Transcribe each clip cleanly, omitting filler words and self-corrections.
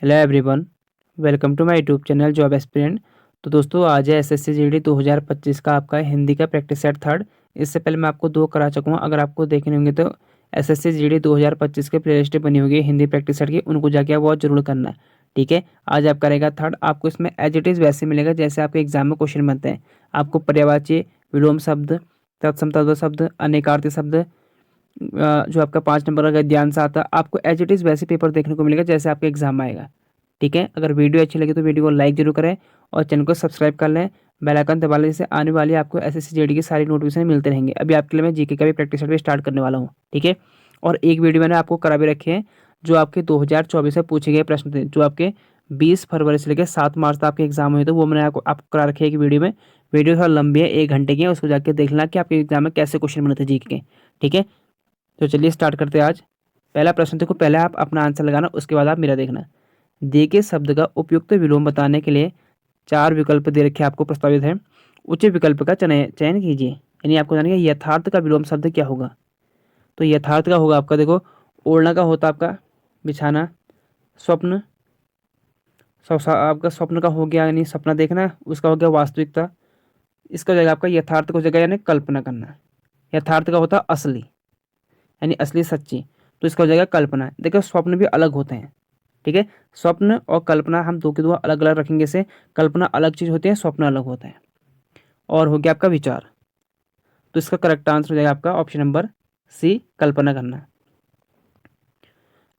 Hello everyone, welcome to my YouTube channel job aspirant. तो दोस्तों आज है एसएससी जीडी 2025 का आपका हिंदी का प्रैक्टिस सेट थर्ड। इससे पहले मैं आपको दो करा चुका हूँ। अगर आपको देखने होंगे तो एसएससी जीडी 2025 के प्लेलिस्ट बनी होगी हिंदी प्रैक्टिस सेट की, उनको जाके आप वॉच जरूर करना है। ठीक है, आज आपका रहेगा थर्ड। आपको इसमें एज इट इज़ वैसे मिलेगा जैसे आपके एग्जाम में क्वेश्चन बनते हैं। आपको पर्यायवाची, विलोम शब्द, तत्सम तद्भव शब्द, अनेकार्थी शब्द, जो आपका 5 नंबर का गद्यांश आता है, आपको एज इट इज़ वैसे पेपर देखने को मिलेगा जैसे आपके एग्जाम में आएगा। ठीक है, अगर वीडियो अच्छी लगे तो वीडियो को लाइक जरूर करें और चैनल को सब्सक्राइब कर लें। बेल आइकन दबा लें, जिससे आने वाली आपको एसएससी जीडी की सारी नोटिफिकेशन मिलते रहेंगे। अभी आपके लिए मैं जीके का भी प्रैक्टिस सेट भी स्टार्ट करने वाला हूँ। ठीक है, और एक वीडियो मैंने आपको करा भी रखे हैं जो आपके 2024 से पूछे गए प्रश्न थे, जो आपके 20 फरवरी से लेकर 7 मार्च तक आपके एग्जाम हुए थे, वो मैंने आपको करा रखे एक वीडियो में। वीडियो थोड़ा लंबी है, 1 घंटे की है, उसको जाके देख लेना कि आपके एग्जाम में कैसे क्वेश्चन बने थे जीके के। ठीक है, तो चलिए स्टार्ट करते हैं। आज पहला प्रश्न देखो, पहले आप अपना आंसर लगाना, उसके बाद आप मेरा देखना। दिए गए शब्द का उपयुक्त विलोम बताने के लिए 4 विकल्प दे रखे आपको प्रस्तावित है। उचित विकल्प का चयन कीजिए। यानी आपको जानेंगे यथार्थ का विलोम शब्द क्या होगा। तो यथार्थ का होगा आपका, देखो, ओढ़ना का होता आपका बिछाना, स्वप्न, आपका स्वप्न का हो गया यानी सपना देखना, उसका हो गया वास्तविकता। इसका हो जाएगा आपका यथार्थ का हो जाएगा यानी कल्पना करना। यथार्थ का होता असली, यानी असली सच्ची, तो इसका हो जाएगा कल्पना। देखो स्वप्न भी अलग होते हैं। ठीक है, स्वप्न और कल्पना हम दो के दो अलग अलग रखेंगे से। कल्पना अलग चीज होती है, स्वप्न अलग होता है। और हो गया आपका विचार, तो इसका करेक्ट आंसर हो जाएगा आपका ऑप्शन नंबर सी, कल्पना करना।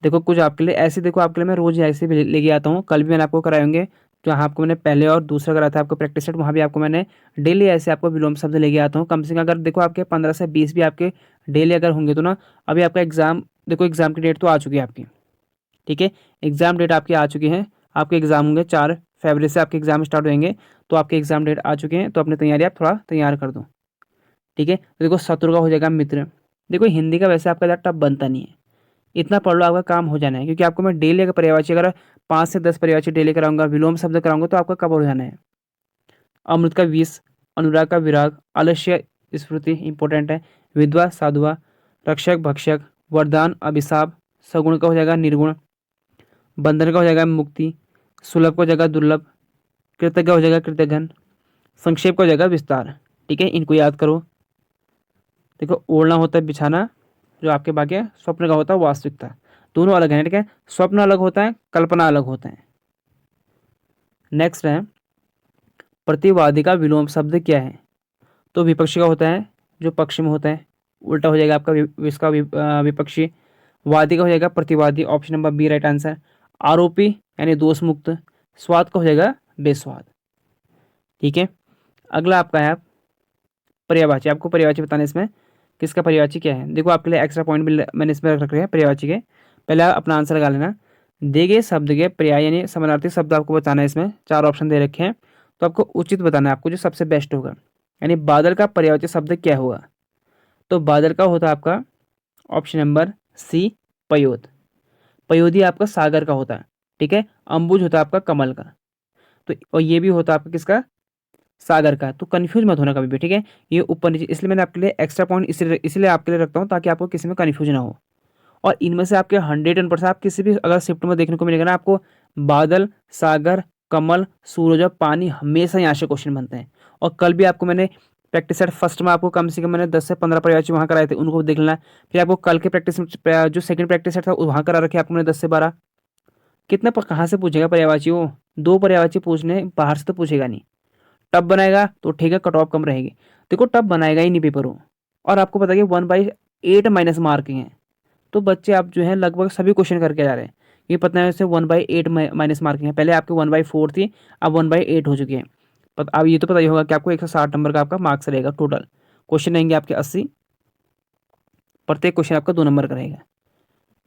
देखो कुछ आपके लिए ऐसे, देखो आपके लिए मैं रोज ऐसे भी लेके आता हूँ। कल भी मैंने आपको कराए होंगे, जहाँ आपको मैंने पहले और दूसरा कराया था आपको प्रैक्टिस सेट, वहाँ भी आपको मैंने डेली ऐसे आपको विलोम शब्द लेके आता हूँ। कम से कम अगर देखो आपके 15 से 20 भी आपके डेली अगर होंगे तो ना, अभी आपका एग्जाम, देखो एग्जाम की डेट तो आ चुकी है आपकी। ठीक है, एग्जाम डेट आपकी आ चुकी है। आपके एग्जाम होंगे 4 फरवरी से आपके एग्जाम स्टार्ट होंगे, तो आपके एग्जाम डेट आ चुके हैं। तो अपनी तैयारी आप थोड़ा तैयार कर दो। ठीक है, तो देखो शत्रु का हो जाएगा मित्र। देखो हिंदी का वैसे आपका ज़्यादा टफ बनता नहीं है, इतना पढ़ लो आपका काम हो जाना है, क्योंकि आपको मैं डेली अगर पर्यायवाची, अगर 5 से 10 पर्यायवाची डेली कराऊंगा, विलोम शब्द कराऊंगा, तो आपका कवर हो जाना है। अमृत का विष, अनुराग का विराग, आलस्य स्मृति इंपॉर्टेंट है, विधवा साधुआ, रक्षक भक्षक, वरदान अभिशाप, सगुण का हो जाएगा निर्गुण, बंधन का हो जाएगा मुक्ति, सुलभ का हो जाएगा दुर्लभ, कृतज्ञ हो जाएगा कृतघ्न, संक्षेप का हो जाएगा विस्तार। ठीक है, इनको याद करो। देखो ओढ़ना होता है बिछाना, जो आपके बाकी है, स्वप्न का होता है वास्तविकता। दोनों अलग हैं। ठीक है, स्वप्न अलग होता है, कल्पना अलग होता है। नेक्स्ट है, प्रतिवादी का विलोम शब्द क्या है। तो विपक्षी का होता है, जो पक्ष में होता है, उल्टा हो जाएगा आपका इसका विपक्षी। वादी का हो जाएगा प्रतिवादी, option number B right answer. आरोपी यानी दोष मुक्त। स्वाद का हो जाएगा बेस्वाद। ठीक है, अगला आपका है पर्यायवाची। आपको पर्यायवाची बताना, इसमें किसका पर्यायवाची क्या है। देखो आपके लिए एक्स्ट्रा पॉइंट भी मैंने इसमें रख रखे हैं पर्यायवाची के। पहले आप अपना आंसर लगा लेना। दिए गए शब्द के पर्याय यानी समानार्थी शब्द आपको बताना है। इसमें 4 ऑप्शन दे रखे हैं, तो आपको उचित बताना है, आपको जो सबसे बेस्ट होगा। यानी बादल का पर्यायवाची शब्द क्या होगा। तो बादल का होता है आपका ऑप्शन नंबर सी, पयोद। पयोदी आपका सागर का होता है। ठीक है, अंबुज होता है आपका कमल का। तो और ये भी होता है आपका किसका, सागर का। तो कंफ्यूज मत होना कभी भी। ठीक है, ये ऊपर नीचे, इसलिए मैंने आपके लिए एक्स्ट्रा पॉइंट इसलिए आपके लिए रखता हूँ, ताकि आपको किसी में कंफ्यूज ना हो। और इनमें से आपके 110% आप किसी भी अगर शिफ्ट में देखने को मिलेगा ना आपको, बादल, सागर, कमल, सूरज और पानी, हमेशा यहाँ से क्वेश्चन बनते हैं। और कल भी आपको मैंने प्रैक्टिस सेट फर्स्ट में आपको कम से कम मैंने 10 से 15 पर्यायवाची वहाँ कराए थे, उनको देख लेना। फिर आपको कल के प्रैक्टिस जो सेकंड प्रैक्टिस सेट था वहाँ करा रखे आपको मैंने 10 से 12। कितना कहाँ से पूछेगा पर्यायवाची वो, 2 पर्यायवाची पूछने, बाहर से तो पूछेगा नहीं। टब बनाएगा तो ठीक है, कट ऑफ कम रहेगी। देखो टब बनाएगा ही नहीं पेपर वो। और आपको पता है कि 1/8 माइनस मार्क हैं, तो बच्चे आप जो है लगभग सभी क्वेश्चन करके जा रहे हैं। ये पता है वैसे 1/8 माइनस मार्किंग है, पहले आपके 1/4 थी, अब 1/8 हो चुकी है। अब ये तो पता ही होगा कि आपको 160 नंबर का आपका मार्क्स रहेगा टोटल। क्वेश्चन रहेंगे आपके 80, प्रत्येक क्वेश्चन आपका 2 नंबर का रहेगा।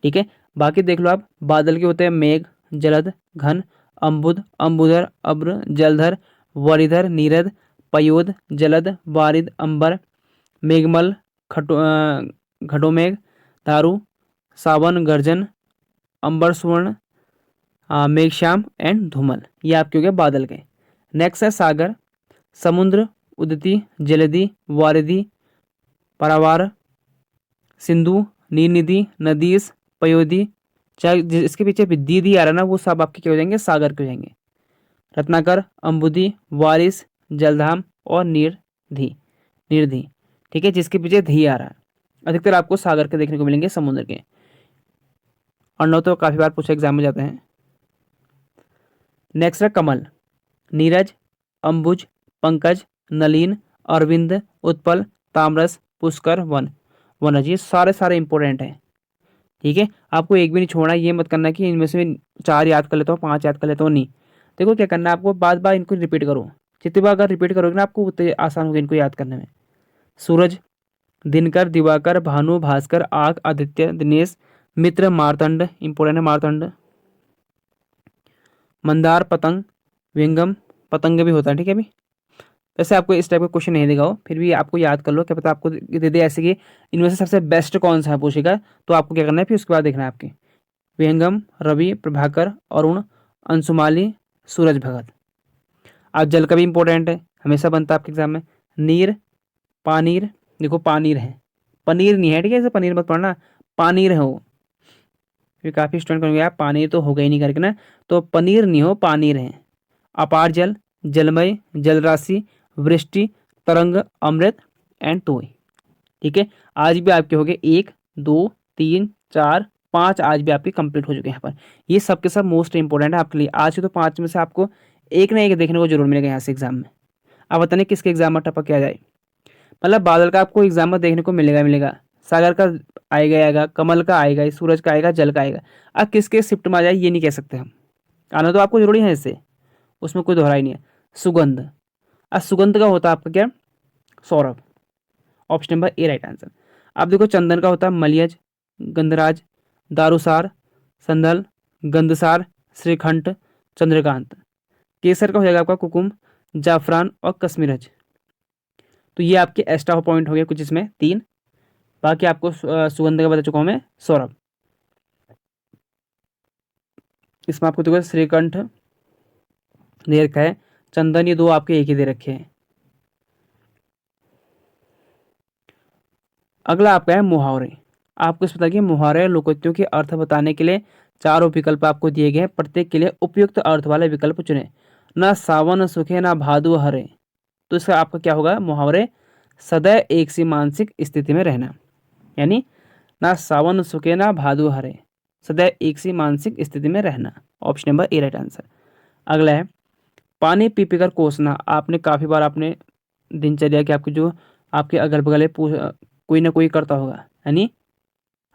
ठीक है, बाकी देख लो आप। बादल के होते हैं मेघ, जलद, घन, अम्बुद, अम्बुधर, अब्र, जलधर, वरिधर, नीरद, पयोद, जलद, वारिद, अंबर, मेघमल, घटोमेघ, दारू, सावन, गर्जन, अंबर सुवर्ण, मेघश्याम एंड धूमल। ये आपके हो गए बादल के। नेक्स्ट है सागर, समुद्र, उदती, जलधि, वारिधि, पारावार, सिंधु, नीलनिधि, नदीस, पयोधि, चाहे इसके पीछे भी दी दी आ रहा है ना, वो सब आपके क्या हो जाएंगे, सागर के हो जाएंगे। रत्नाकर, अंबुदी, वारिस, जलधाम और नीरधी, नीरधी। ठीक है, जिसके पीछे धी आ रहा है, अधिकतर आपको सागर के देखने को मिलेंगे, समुद्र के। अर्णव तो काफी बार पूछे एग्जाम में जाते हैं। नेक्स्ट है कमल, नीरज, अंबुज, पंकज, नलीन, अरविंद, उत्पल, तामरस, पुष्कर, वन, वनज। ये सारे सारे इंपॉर्टेंट हैं। ठीक है, आपको एक भी नहीं छोड़ना, ये मत करना कि इनमें से 4 याद कर लेता हूँ, 5 याद कर लेता हूँ, नहीं। देखो क्या करना है आपको, बार बार इनको रिपीट करो। जितनी बार अगर रिपीट करोगे ना, आपको उतने आसान होगा इनको याद करने में। सूरज, दिनकर, दिवाकर, भानु, भास्कर, आग, आदित्य, दिनेश, मित्र, मार्तंड, इंपोर्टेंट है मार्तंड, मंदार, पतंग, विंगम, पतंग भी होता है। ठीक है, अभी वैसे आपको इस टाइप का क्वेश्चन नहीं देगा वो, फिर भी आपको याद कर लो, क्या पता आपको दे दे ऐसे कि इनमें से सबसे बेस्ट कौन सा है पूछेगा, तो आपको क्या करना है, फिर उसके बाद देखना है आपके। विहंगम, रवि, प्रभाकर, अरुण, अंशुमाली, सूरज भगत। आज जल का भी इंपॉर्टेंट है, हमेशा बनता है आपके एग्जाम में। नीर, पानीर, देखो पानीर है, पनीर नहीं है। ठीक है, ऐसे पनीर मत पढ़ना, पानीर है वो। फिर काफ़ी स्टूडेंट करेंगे यार पानीर तो हो गई नहीं करके ना, तो पनीर नहीं हो, पानीर है। अपार जल, जलमय, जलराशि, वृष्टि, तरंग, अमृत एंड तोय। ठीक है, आज भी आपके हो गए 1 2 3 4 5, आज भी आपके कंप्लीट हो चुके हैं यहाँ पर। ये सब के सब मोस्ट इंपॉर्टेंट है आपके लिए। आज के तो 5 में से आपको एक ना एक देखने को जरूर मिलेगा यहाँ से एग्जाम में। अब बताने किसके एग्जाम में टपक के आ जाए, मतलब बादल का आपको एग्जाम में देखने को मिलेगा मिलेगा, सागर का आएगा आएगा, कमल का आएगा, सूरज का आएगा, जल का आएगा। अब किसके शिफ्ट में आ जाए ये नहीं कह सकते हम, आना तो आपको जरूरी है इससे, उसमें कोई दोहराई नहीं है। सुगंध, अब सुगंध का होता है आपका क्या, Saurabh, option number A right answer. आप देखो चंदन का होता है मलयज, गंधराज, दारूसार, संदल, गंधसार, श्रीखंड, चंद्रकांत। केसर का हो जाएगा आपका कुकुम, जाफरान और कश्मीरज। तो ये आपके एक्स्ट्रा पॉइंट हो गए कुछ इसमें 3। बाकी आपको सुगंध का बता चुका हूँ मैं, सौरभ। इसमें आपको देखो श्रीकंठ दे रखा है, चंदन, ये 2 आपके एक ही दे रखे हैं। अगला आपका है मुहावरे। आपको इस पता कि मुहावरे और लोकोक्तियों के अर्थ बताने के लिए 4 विकल्प आपको दिए गए हैं, प्रत्येक के लिए उपयुक्त अर्थ वाले विकल्प चुने। ना सावन सुखे ना भादु हरे, तो इसका आपका क्या होगा, मुहावरे सदैव एक सी मानसिक स्थिति में रहना, यानी ना सावन सुखे ना भादु हरे, सदैव एक सी मानसिक स्थिति में रहना, option number A right answer. अगला है पानी पी पी कर कोसना। आपने काफ़ी बार आपने दिनचर्या के आपके जो आपके अगल बगल है कोई ना कोई करता होगा, यानी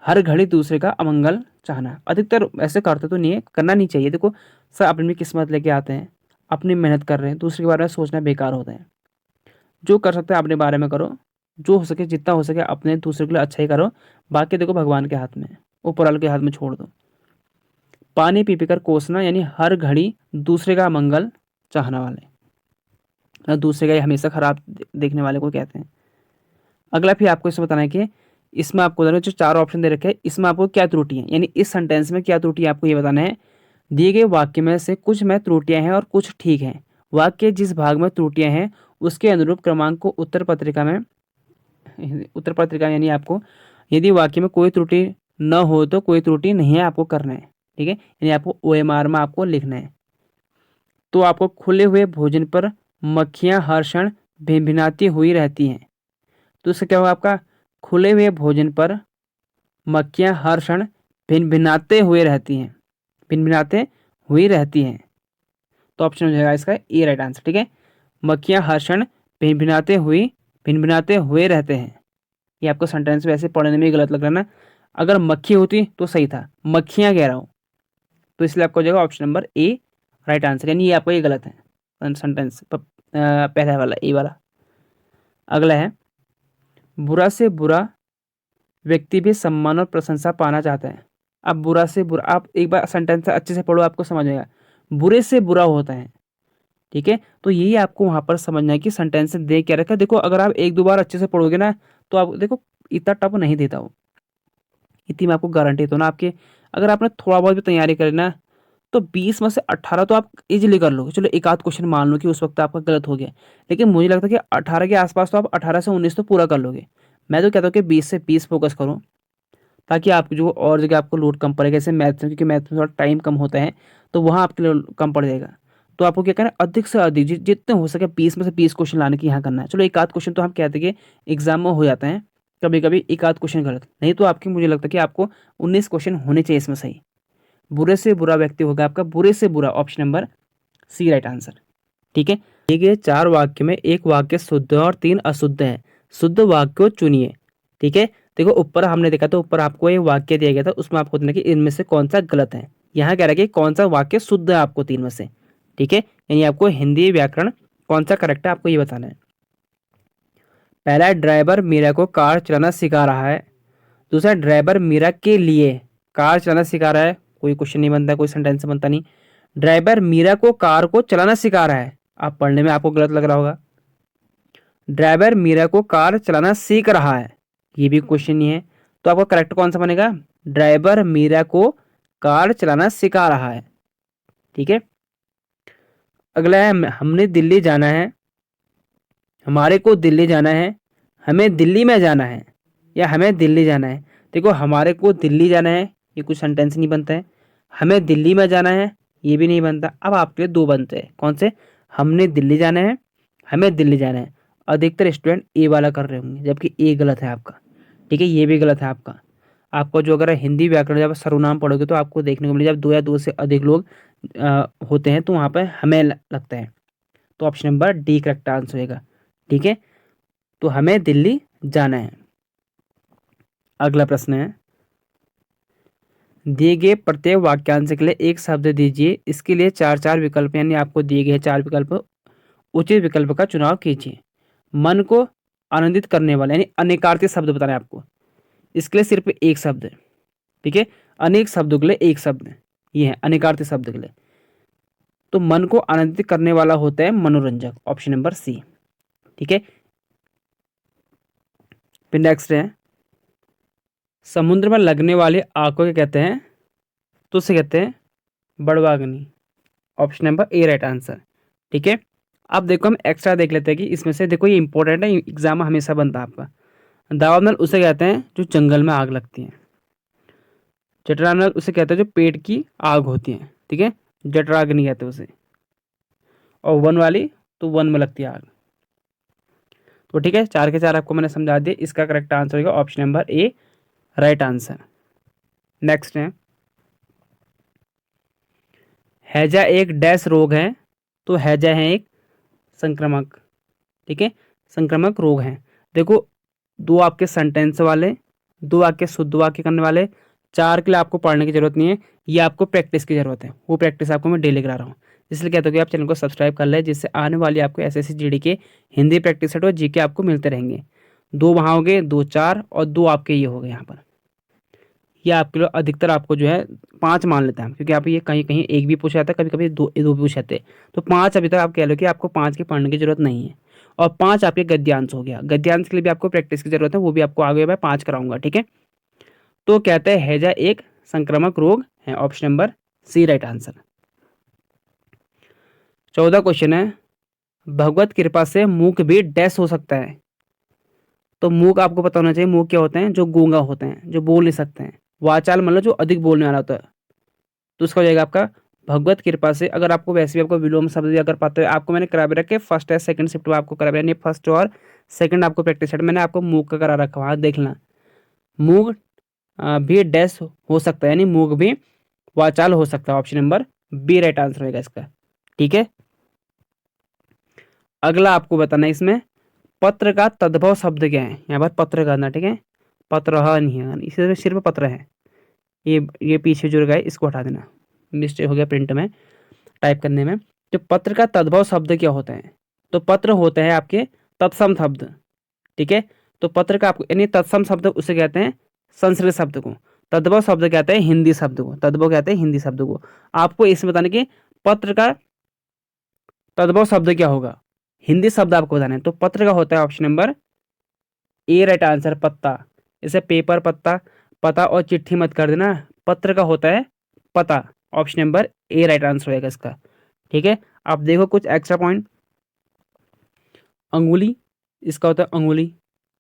हर घड़ी दूसरे का अमंगल चाहना। अधिकतर ऐसे करते तो नहीं है, करना नहीं चाहिए। देखो सर अपनी किस्मत लेके आते हैं, अपनी मेहनत कर रहे हैं, दूसरे के बारे में सोचना बेकार होता है। जो कर सकते हैं अपने बारे में करो, जो हो सके जितना हो सके अपने दूसरे के लिए अच्छा ही करो, बाकी देखो भगवान के हाथ में, ऊपर वाले के हाथ में छोड़ दो। पानी पी पी कर कोसना, यानी हर घड़ी दूसरे का मंगल चाहने वाले, और दूसरे का ही हमेशा खराब देखने वाले को कहते हैं। अगला फिर आपको इसमें बताना है कि इसमें आपको जो 4 ऑप्शन दे रखे हैं, इसमें आपको क्या त्रुटि है, यानी इस सेंटेंस में क्या त्रुटि है आपको ये बताना है। दिए गए वाक्य में से कुछ में त्रुटियां हैं और कुछ ठीक हैं। वाक्य जिस भाग में त्रुटियां हैं उसके अनुरूप क्रमांक को उत्तर पत्रिका यानी आपको, यदि वाक्य में कोई त्रुटि न हो तो कोई त्रुटि नहीं है आपको करना है। ठीक है, यानी आपको OMR में आपको लिखना है। तो आपको खुले हुए भोजन पर मक्खियां हर क्षण भिनभिनाती हुई रहती हैं। तो इससे क्या होगा आपका, खुले हुए भोजन पर मक्खियां हर क्षण भिनभिनाते हुए रहती हैं, भिनभिनाते हुई रहती हैं। तो ऑप्शन हो जाएगा इसका ए राइट आंसर। ठीक है, मक्खियां हर क्षण भिनभिनाते हुए रहते हैं। ये आपको सेंटेंस वैसे पढ़ने में गलत लग रहा है ना, अगर मक्खी होती तो सही था, मक्खियां कह रहा हूँ, तो इसलिए आपको हो जाएगा option number A right answer, यानी ये आपको ये गलत है सेंटेंस पहला वाला ए वाला। अगला है बुरा से बुरा व्यक्ति भी सम्मान और प्रशंसा पाना चाहता है। अब बुरा से बुरा, आप एक बार सेंटेंस अच्छे से पढ़ो आपको समझ आएगा, बुरे से बुरा होता है। ठीक है, तो यही आपको वहां पर समझना है कि सेंटेंस दे क्या रखा है। देखो अगर आप 1-2 बार अच्छे से पढ़ोगे ना, तो आप देखो इतना टफ नहीं देता हो, इतनी मैं आपको गारंटी तो ना आपके, अगर आपने थोड़ा बहुत भी तैयारी करी ना, तो 20 में से 18 तो आप इजीली कर लोगे। चलो एक आध क्वेश्चन मान लो कि उस वक्त आपका गलत हो गया, लेकिन मुझे लगता है कि 18 के आसपास तो आप 18 से 19 तो पूरा कर लोगे। मैं तो कहता हूँ कि 20 से 20 फोकस करो, ताकि आप जो और जगह आपको लोड कम पड़ेगा, जैसे मैथ्स में, क्योंकि मैथ्स में थोड़ा टाइम कम होता है तो वहाँ आपके लिए कम पड़ जाएगा। तो आपको क्या करना है, अधिक से अधिक जितने हो सके 20 में से 20 क्वेश्चन लाने की यहाँ करना है। चलो एक आध क्वेश्चन तो हम कहते हैं कि एग्जाम में हो जाते हैं कभी कभी, एक आध क्वेश्चन गलत, नहीं तो आपकी मुझे लगता है कि आपको 19 क्वेश्चन होने चाहिए इसमें सही। बुरे से बुरा व्यक्ति होगा आपका, बुरे से बुरा, option number C right answer. ठीक है, दिए गए 4 वाक्य में एक वाक्य शुद्ध और 3 अशुद्ध है, शुद्ध वाक्य को चुनिए। ठीक है, देखो ऊपर हमने देखा था, ऊपर आपको ये वाक्य दिया गया था, उसमें आपको देखना कि इनमें से कौन सा गलत है। यहाँ कह रहा है कि कौन सा वाक्य शुद्ध है आपको 3 में से। ठीक है, यानी आपको हिंदी व्याकरण कौन सा करेक्ट है आपको ये बताना है। पहला, ड्राइवर मीरा को कार चलाना सिखा रहा है। दूसरा, ड्राइवर मीरा के लिए कार चलाना सिखा रहा है, कोई क्वेश्चन नहीं बनता, कोई सेंटेंस बनता नहीं। ड्राइवर मीरा को कार को चलाना सिखा रहा है, आप पढ़ने में आपको गलत लग रहा होगा। ड्राइवर मीरा को कार चलाना सीख रहा है, ये भी क्वेश्चन नहीं है, तो आपका करेक्ट कौन सा बनेगा, ड्राइवर मीरा को कार चलाना सिखा रहा है। ठीक है, अगला है, हमने दिल्ली जाना है, हमारे को दिल्ली जाना है, हमें दिल्ली में जाना है, या हमें दिल्ली जाना है। देखो हमारे को दिल्ली जाना है, ये कुछ सेंटेंस नहीं बनता है। हमें दिल्ली में जाना है, ये भी नहीं बनता। अब आपके लिए दो बनते हैं, कौन से, हमने दिल्ली जाना है, हमें दिल्ली जाना है। अधिकतर स्टूडेंट ए वाला कर रहे होंगे, जबकि ए गलत है आपका। ठीक है, ये भी गलत है आपका। आपको जो अगर हिंदी व्याकरण जब सर्वनाम पढ़ोगे तो आपको देखने को मिले, जब दो या दो से अधिक लोग होते हैं तो वहाँ पर हमें लगता है, तो option number D correct answer होगा। ठीक है, तो हमें दिल्ली जाना है। अगला प्रश्न है, दिए गए प्रत्येक वाक्यांश के लिए एक शब्द दीजिए, इसके लिए चार चार विकल्प, यानी आपको दिए गए 4 विकल्प, उचित विकल्प का चुनाव कीजिए। मन को आनंदित करने वाला, यानी अनेकार्थी शब्द बताना है आपको, इसके लिए सिर्फ एक शब्द है। ठीक है, अनेक शब्दों के लिए एक शब्द है, ये है अनेकार्थी शब्द के लिए। तो मन को आनंदित करने वाला होता है मनोरंजक, ऑप्शन नंबर सी। ठीक है, फिर नेक्स्ट है, समुद्र में लगने वाले आग को क्या कहते हैं, तो उसे कहते हैं बड़वाग्नि, option number A right answer. ठीक है, अब देखो हम एक्स्ट्रा देख लेते हैं कि इसमें से, देखो ये इंपॉर्टेंट है, एग्जाम में हमेशा बनता है आपका। दावानल उसे कहते हैं जो जंगल में आग लगती है। जठरानल उसे कहते हैं जो पेट की आग होती है। ठीक है, जठराग्नि कहते हैं उसे। और वन वाली, तो वन में लगती है आग। तो ठीक है, 4 के 4 आपको मैंने समझा दिया, इसका करेक्ट आंसर होगा option number A right answer. Next है, हैजा एक डैश रोग है, तो हैजा है एक संक्रामक। ठीक है, संक्रामक रोग है। देखो दो आपके सेंटेंस वाले, दो आपके शुद्ध वाक्य करने वाले, 4 के लिए आपको पढ़ने की जरूरत नहीं है, ये आपको प्रैक्टिस की जरूरत है। वो प्रैक्टिस आपको मैं डेली करा रहा हूँ, इसलिए कहता हूँ कि आप चैनल को सब्सक्राइब कर लें, जिससे आने वाली आपको एसएससी जीडी के हिंदी प्रैक्टिस सेट और जीके आपको मिलते रहेंगे। 2 वहाँ हो गए, 2 4 और 2 आपके ये हो गए यहाँ पर। ये आपके लिए अधिकतर आपको जो है 5 मान लेते हैं हम, क्योंकि आप ये कहीं कहीं एक भी पूछा जाता है, कभी कभी दो दो भी पूछ जाते हैं। तो 5 अभी तक आप कह लो कि आपको 5 की पढ़ने की जरूरत नहीं है। और 5 आपके गद्यांश हो गया, गद्यांश के लिए भी आपको प्रैक्टिस की जरूरत है, वो भी आपको आगे मैं 5 कराऊंगा। ठीक है, तो कहते हैं हैजा एक संक्रामक रोग है, option number C right answer. 14 question है, भगवत कृपा से मूक भी डैश हो सकता है। तो मूक आपको पता होना चाहिए, मूक क्या होते हैं, जो गूंगा होते हैं, जो बोल नहीं सकते हैं। वाचाल मतलब जो अधिक बोलने वाला होता है, तो उसका हो जाएगा आपका भगवत कृपा से। अगर आपको वैसे भी आपको विलोम शब्द भी अगर पता है, आपको मैंने करा भी रखे फर्स्ट है सेकंड शिफ्ट में आपको करा, यानी फर्स्ट और सेकंड आपको प्रैक्टिस सेट मैंने आपको मूक का करा रखा, वहाँ देखना। मूक भी डैश हो सकता है, यानी मूक भी वाचाल हो सकता है, option number B right answer होगा इसका। ठीक है, अगला आपको बताना है इसमें, पत्र का तद्भव शब्द क्या है। यहाँ पर पत्र करना, ठीक है, पत्र नहीं है, इसे सिर्फ पत्र है। ये पीछे जो है इसको हटा देना, मिस्टेक हो गया प्रिंट में टाइप करने में। तो पत्र का तद्भव शब्द क्या होता है, तो पत्र होता है आपके तत्सम शब्द। ठीक है, तो पत्र का आपको यानी तत्सम शब्द उसे कहते हैं संस्कृत शब्द को, तद्भव शब्द कहते हैं हिंदी शब्द को, तद्भव कहते हैं हिंदी शब्द को। आपको इसमें बताने कि पत्र का तद्भव शब्द क्या होगा, हिंदी शब्द आपको बताना है। तो पत्र का होता है option number A right answer, पत्ता। जैसे पेपर पत्ता, पता और चिट्ठी मत कर देना, पत्र का होता है पता, option number A right answer होगा इसका। ठीक है, अब देखो कुछ एक्स्ट्रा पॉइंट, अंगुली, इसका होता है अंगुली,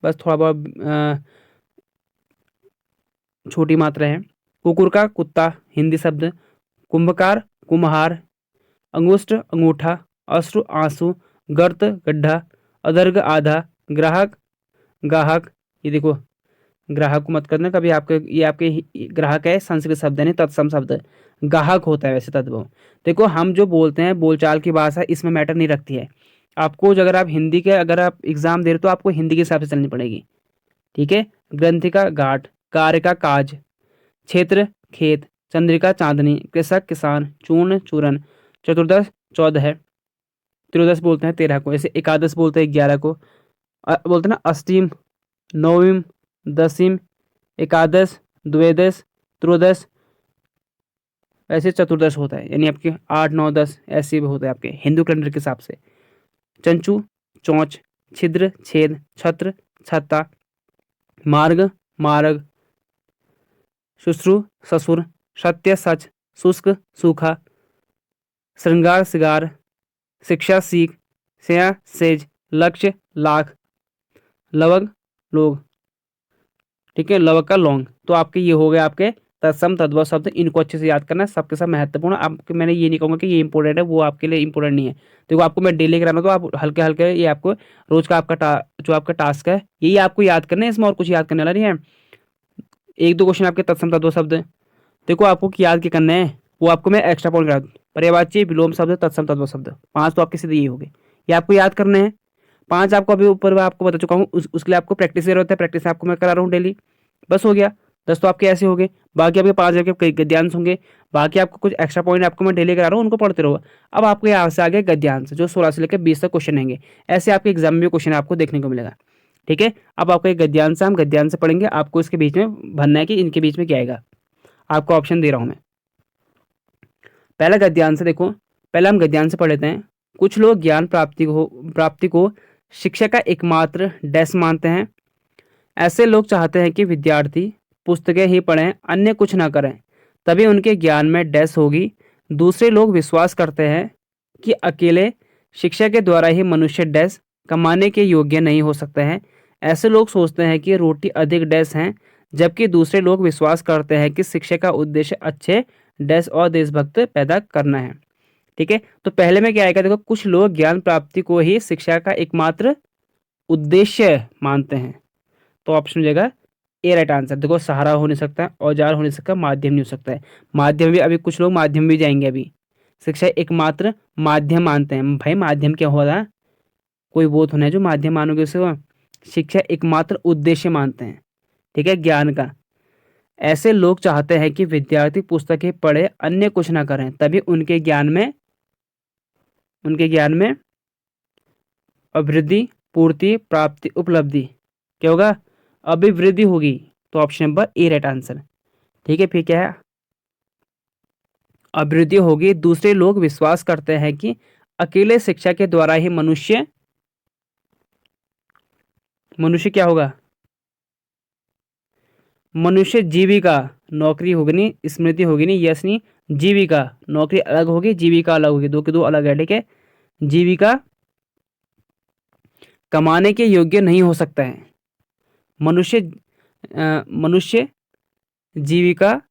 बस थोड़ा बहुत छोटी मात्रा है। कुकुर का कुत्ता हिंदी शब्द। कुंभकार कुम्हार। अंगुष्ठ अंगूठा। अश्रु आंसू। गर्त गड्ढा। अदर्घ आधा। ग्राहक गाहक। ये देखो, ग्राहक को मत करना कभी, आपके ये आपके ग्राहक है संस्कृत शब्द है, नहीं तत्सम शब्द। गाहक होता है वैसे तद्भव। देखो हम जो बोलते हैं बोलचाल की भाषा इसमें मैटर नहीं रखती है। आपको अगर आप हिंदी के अगर आप एग्जाम दे रहे हो तो आपको हिंदी के हिसाब से चलनी पड़ेगी। ठीक है। ग्रंथि का गाठ। कार्य का काज। क्षेत्र खेत। चंद्रिका चांदनी। कृषक किसान। चूर्ण चूरन। चतुर्दश 14 है। त्रयोदश बोलते हैं 13 को। ऐसे एकादश बोलते हैं 11 को। बोलते हैं ना अष्टम नवम दसम एकादश द्वादश त्रयोदश। ऐसे चतुर्दश होता है, यानी आपके 8 9 10 ऐसे भी होता है आपके हिंदू कैलेंडर के हिसाब से। चंचू चौंच। छिद्र छेद। छत्र छत्ता। मार्ग मार्ग। शुश्रु ससुर। सत्य सच। शुष्क सूखा। श्रृंगार सिगार। शिक्षा सीख। सेया सेज। लक्ष्य लाख। लवग लोग। ठीक है, लवग का लौंग। तो आपके ये हो गए आपके तत्सम तद्भव शब्द, इनको अच्छे से याद करना, सबके सब महत्वपूर्ण। आपके मैंने ये नहीं कहूँगा कि ये इंपॉर्टेंट है, वो आपके लिए इंपॉर्टेंट नहीं है। देखो आपको मैं डेली कराना तो आप हल्के हल्के ये आपको रोज का आपका जो आपका टास्क है यही आपको याद करना है, इसमें और कुछ याद करने वाला नहीं है। एक दो क्वेश्चन आपके तत्सम तद्भव शब्द देखो आपको याद क्या करना है, वो आपको मैं एक्स्ट्रा पॉइंट करा दूँ। पर्यायवाची विलोम शब्द तत्सम तद्भव शब्द 5 तो आपके सीधे ये हो गए, ये आपको याद करने हैं। 5 आपको अभी ऊपर मैं आपको बता चुका हूँ, उसके लिए आपको प्रैक्टिस की जरूरत है, प्रैक्टिस आपको मैं करा रहा हूँ डेली। बस हो गया। 10 तो आपके ऐसे हो गए, बाकी आपके 5 आपके गद्यांश होंगे। बाकी आपको कुछ एक्स्ट्रा पॉइंट आपको मैं डेली करा रहा हूँ, उनको पढ़ते रहो। अब आपको यहाँ से आगे गद्यांश जो 16 से लेकर 20 तक क्वेश्चन रहेंगे, ऐसे आपके एग्जाम में क्वेश्चन आपको देखने को मिलेगा। ठीक है। अब आपका एक गद्यांश हम गद्यांश से पढ़ेंगे, आपको इसके बीच में भरना है कि इनके बीच में क्या आएगा। आपको ऑप्शन दे रहा हूँ मैं। पहला गद्यांश देखो, पहले हम गद्यांश से पढ़ लेते हैं। कुछ लोग ज्ञान प्राप्ति को शिक्षा का एकमात्र डैश मानते हैं। ऐसे लोग चाहते हैं कि विद्यार्थी पुस्तकें ही पढ़ें, अन्य कुछ ना करें, तभी उनके ज्ञान में डैश होगी। दूसरे लोग विश्वास करते हैं कि अकेले शिक्षा के द्वारा ही मनुष्य डैश कमाने के योग्य नहीं हो सकते हैं। ऐसे लोग सोचते हैं कि रोटी अधिक डैश हैं, जबकि दूसरे लोग विश्वास करते हैं कि शिक्षा का उद्देश्य अच्छे डैश और देशभक्त पैदा करना है। ठीक है। तो पहले में क्या आएगा, देखो कुछ लोग ज्ञान प्राप्ति को ही शिक्षा का एकमात्र उद्देश्य मानते हैं, तो ऑप्शन हो जाएगा ए राइट आंसर। देखो सहारा हो नहीं सकता, औजार हो नहीं सकता, माध्यम नहीं हो सकता है। माध्यम भी अभी कुछ लोग माध्यम भी जाएंगे, अभी शिक्षा एकमात्र माध्यम मानते हैं। भाई माध्यम क्या होगा, कोई वो तो नहीं जो माध्यम मानोगे उसे, वो शिक्षा एकमात्र उद्देश्य मानते हैं। ठीक है, ज्ञान का। ऐसे लोग चाहते हैं कि विद्यार्थी पुस्तकें पढ़े, अन्य कुछ ना करें, तभी उनके ज्ञान में अभिवृद्धि पूर्ति प्राप्ति उपलब्धि क्या होगा, अभिवृद्धि होगी। तो option number A right answer. ठीक है, फिर क्या है, अभिवृद्धि होगी। दूसरे लोग विश्वास करते हैं कि अकेले शिक्षा के द्वारा ही मनुष्य क्या होगा, मनुष्य जीविका नौकरी होगी नहीं, स्मृति होगी नहीं, यश नहीं, जीविका नौकरी अलग होगी, जीविका अलग होगी, दो के दो अलग है। ठीक है, जीविका कमाने के योग्य नहीं हो सकता है। मनुष्य जीविका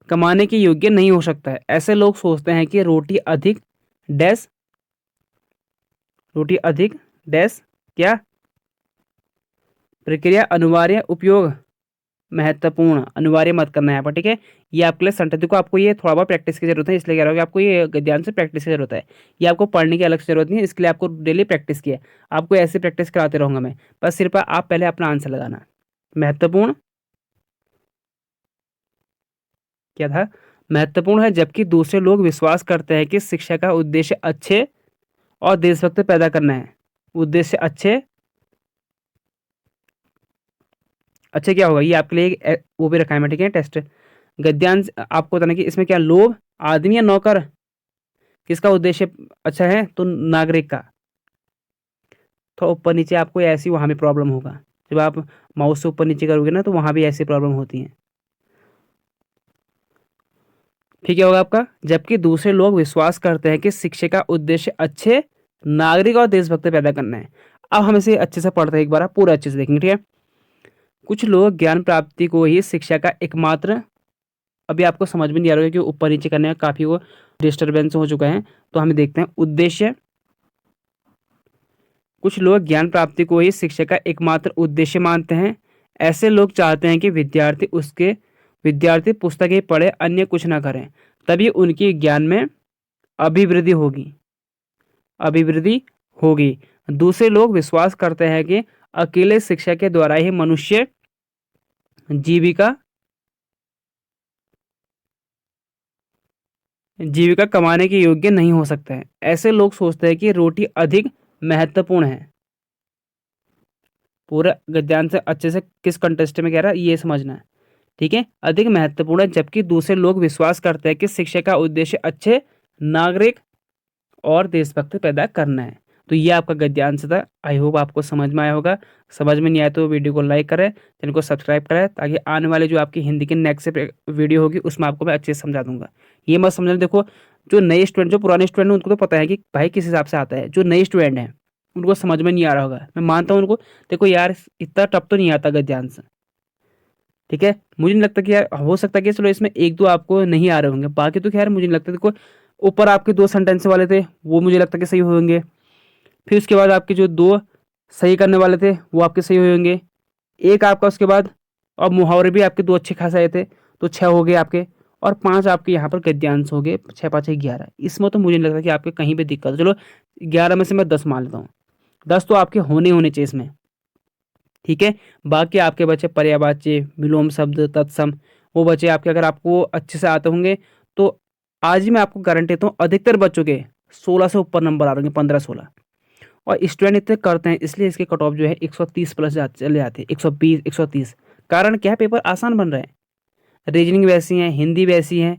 कमाने के योग्य नहीं हो सकता है। ऐसे लोग सोचते हैं कि रोटी अधिक डैश क्या, प्रक्रिया अनिवार्य उपयोग महत्वपूर्ण, अनिवार्य मत करना है यहाँ पर। ठीक है, ये आपके लिए सेंटेंस को आपको ये थोड़ा बहुत प्रैक्टिस की जरूरत है, इसलिए कह रहा हूँ कि आपको ये गद्यांश से प्रैक्टिस की जरूरत है। ये आपको पढ़ने की अलग से जरूरत नहीं है, इसके लिए आपको डेली प्रैक्टिस की है। आपको ऐसे प्रैक्टिस कराते रहूँगा मैं, बस सिर्फ आप पहले अपना आंसर लगाना। महत्वपूर्ण क्या था, महत्वपूर्ण है, जबकि दूसरे लोग विश्वास करते हैं कि शिक्षा का उद्देश्य अच्छे और देशभक्त पैदा करना है। उद्देश्य अच्छे क्या होगा, ये आपके लिए वो भी रखा है मैं। ठीक है, टेस्ट गद्यांश आपको बताना कि इसमें क्या, लोभ आदमी या नौकर, किसका उद्देश्य अच्छा है, तो नागरिक का। तो ऊपर नीचे आपको ऐसी वहां भी प्रॉब्लम होगा, जब आप माउस से ऊपर नीचे करोगे ना तो वहां भी ऐसी प्रॉब्लम होती है। ठीक है होगा आपका, जबकि दूसरे लोग विश्वास करते हैं कि शिक्षा का उद्देश्य अच्छे नागरिक और देशभक्त पैदा करना है। अब हम इसे अच्छे से पढ़ते हैं, एक बार आप पूरा अच्छे से देखेंगे। ठीक है, कुछ लोग ज्ञान प्राप्ति को ही शिक्षा का एकमात्र, अभी आपको समझ में नहीं आ रहा है कि ऊपर नीचे करने का काफ़ी वो डिस्टर्बेंस हो चुका है, तो हम देखते हैं उद्देश्य। कुछ लोग ज्ञान प्राप्ति को ही शिक्षा का एकमात्र उद्देश्य मानते हैं। ऐसे लोग चाहते हैं कि विद्यार्थी पुस्तकें पढ़े, अन्य कुछ ना करें, तभी उनकी ज्ञान में अभिवृद्धि होगी अभिवृद्धि होगी। दूसरे लोग विश्वास करते हैं कि अकेले शिक्षा के द्वारा ही मनुष्य जीविका जीविका कमाने के योग्य नहीं हो सकता है। ऐसे लोग सोचते हैं कि रोटी अधिक महत्वपूर्ण है। पूरा गद्यांश से अच्छे से किस कंटेस्ट में कह रहा है ये समझना है, ठीक है। अधिक महत्वपूर्ण है, जबकि दूसरे लोग विश्वास करते हैं कि शिक्षा का उद्देश्य अच्छे नागरिक और देशभक्त पैदा करना है। तो ये आपका गद्यांश था। आई होप आपको समझ में आया होगा। समझ में नहीं आया तो वीडियो को लाइक करें, चैनल को सब्सक्राइब करें, ताकि आने वाले जो आपकी हिंदी की नेक्स्ट वीडियो होगी उसमें आपको मैं अच्छे से समझा दूंगा। ये मत समझना, देखो जो नए स्टूडेंट, जो पुराने स्टूडेंट हैं उनको तो पता है कि भाई किस हिसाब से आता है। जो नए स्टूडेंट हैं उनको समझ में नहीं आ रहा होगा, मैं मानता हूँ उनको। देखो यार इतना टफ तो नहीं आता गद्यांश, ठीक है। मुझे नहीं लगता कि यार, हो सकता है कि चलो इसमें एक दो आपको नहीं आ रहे होंगे, बाकी तो खैर मुझे नहीं लगता। देखो ऊपर आपके 2 सेंटेंस वाले थे वो मुझे लगता है कि सही होंगे। फिर उसके बाद आपके जो 2 सही करने वाले थे वो आपके सही होंगे। एक आपका उसके बाद, और मुहावरे भी आपके 2 अच्छे खासे आए थे, तो 6 हो गए आपके। और 5 आपके यहाँ पर गद्यांश हो गए, 6 5 11। इसमें तो मुझे नहीं लगता कि आपके कहीं पे दिक्कत हो। चलो 11 में से मैं 10 मान लेता हूँ, 10 तो आपके होने चाहिए इसमें, ठीक है। बाकी आपके बचे पर्यायवाची, विलोम शब्द, तत्सम, वो बचे आपके। अगर आपको अच्छे से आते होंगे तो आज ही मैं आपको गारंटी देता हूँ अधिकतर बच्चों के 16 से ऊपर नंबर आ रहे हैं, 15-16। और स्टूडेंट इतने करते हैं इसलिए इसके कट ऑफ जो है 130 प्लस चले जाते हैं, 120 130। कारण क्या है, पेपर आसान बन रहे हैं, रीजनिंग वैसी है, हिंदी वैसी है,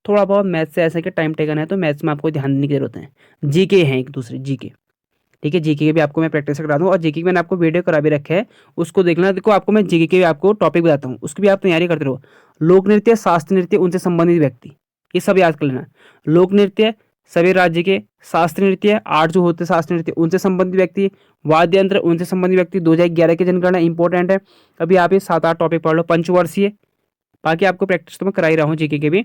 थोड़ा बहुत मैथ से ऐसा कि टाइम टेकन है, तो मैथ्स में आपको ध्यान देने की जरूरत है। जीके हैं एक दूसरे, जीके, ठीक है। जीके के भी आपको मैं प्रैक्टिस करा दूँ, और जीके की मैंने आपको वीडियो करा भी रखा है, उसको देखना। देखो आपको मैं जीके के भी आपको टॉपिक बताता हूँ, उसकी भी आप तैयारी करते रहो। लोक नृत्य, शास्त्र नृत्य, उनसे संबंधित व्यक्ति, ये सब याद कर लेना। लोक नृत्य सभी राज्य के, शास्त्रीय नृत्य 8 जो होते हैं शास्त्रीय नृत्य उनसे संबंधित व्यक्ति, वाद्य यंत्र उनसे संबंधित व्यक्ति। 2011 की जनगणना इंपॉर्टेंट है। अभी आप ये 7-8 टॉपिक पढ़ लो, पंचवर्षीय। बाकी आपको प्रैक्टिस तो मैं करा ही रहा हूँ जीके के भी।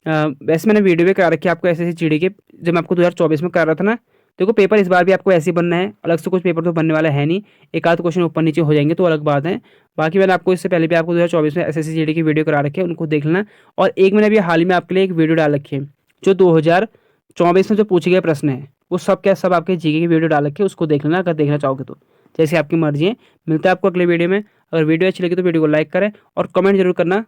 वैसे मैंने वीडियो भी करा रखी है आपको ऐसे ऐसे चीड़ी के, जब मैं आपको 2024 में करा रहा था ना। देखो पेपर इस बार भी आपको ऐसे ही बनना है, अलग से कुछ पेपर तो बनने वाला है नहीं। एक आध क्वेश्चन ऊपर नीचे हो जाएंगे तो अलग बात है। बाकी मैंने आपको इससे पहले भी आपको 2024 में एसएससी जीडी की वीडियो करा रखी है, उनको देख लेना। और एक मैंने अभी हाल ही में आपके लिए एक वीडियो डाल रखी है, जो 2024 में जो पूछे गए प्रश्न है वो सब क्या सब आपके जीके की वीडियो डाल रखी है, उसको देख लेना अगर देखना चाहोगे तो। जैसे आपकी मर्जी है। मिलता है आपको अगले वीडियो में। अगर वीडियो अच्छी लगी तो वीडियो को लाइक करें और कमेंट जरूर करना